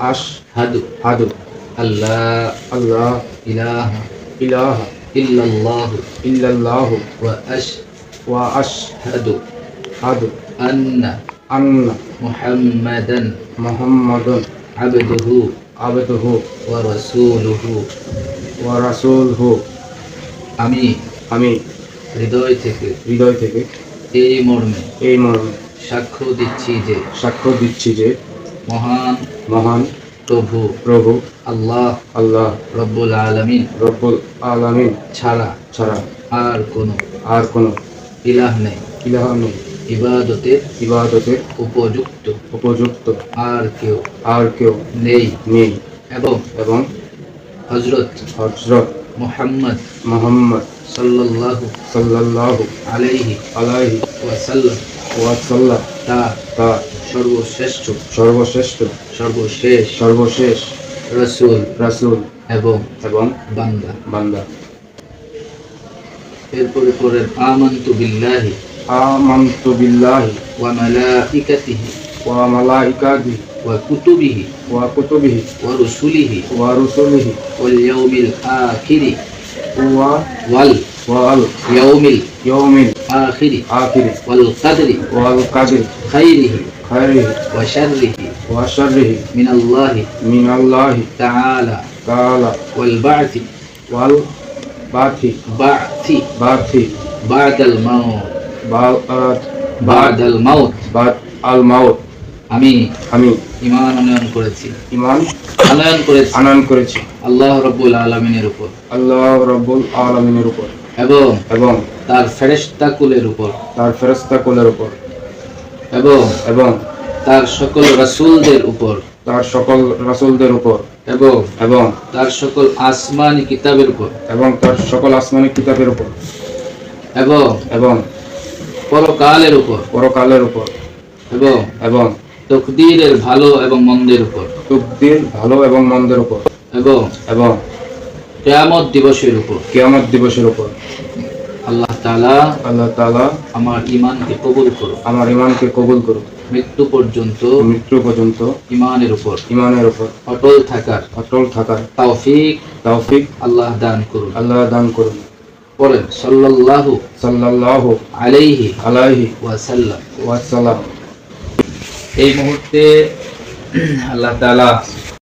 আশহাদু হাদু আল্লাহ আল্লাহ ইলাহা ইলাহা ইল্লাল্লাহু ইল্লাল্লাহু ওয়া ওয়া আশহাদু হাদু আন্না আন্না মুহাম্মাদান মুহাম্মাদুন আবদুহু আবদুহু ওয়া রাসূলুহু। ওয়া রাসূলুহু। আমি আমি হৃদয় থেকে এই মর্মে সাক্ষ্য দিচ্ছি যে মহান প্রভু আল্লাহ রব্বুল আলামিন ছাড়া আর কোনো ইলাহ নেই ইবাদতের উপযুক্ত আর কেউ নেই এবং হযরত মুহাম্মদ সাল্লাল্লাহু আলাইহি ওয়াসাল্লাম তার সর্বশেষ রাসূল এবং বান্দা। এরপরে পড়েন আমানতু বিল্লাহি ওয়া মালাইকাতিহি ওয়া কুতুবিহি ওয়া রুসুলিহি ওয়াল ইয়াউমিল আখিরি ওয়াল ইয়াউমিল আখিরি ওয়াল কাদরি খাইরিহি ওয়া শাররিহি মিনাল্লাহি তাআলা ওয়াল বা'থি বা'দাল মাউত। আমি ঈমান আনয়ন করেছি আল্লাহ রাব্বুল আলামিনের উপর এবং তার ফেরেশতাকুলের উপর এবং তার সকল রাসূলদের উপর এবং তার সকল আসমানী কিতাবের উপর এবং পরকালের উপর এবং তাকদীরের ভালো এবং মন্দের উপর এবং কিয়ামত দিবসের উপর। আল্লাহ তাআলা আমার ঈমানকে কবুল করুন। মৃত্যু পর্যন্ত ঈমানের উপর অটল থাকার তৌফিক আল্লাহ দান করুন। বলেন সাল্লাল্লাহু আলাইহি ওয়াসাল্লাম। এই মুহূর্তে আল্লাহ তাআলা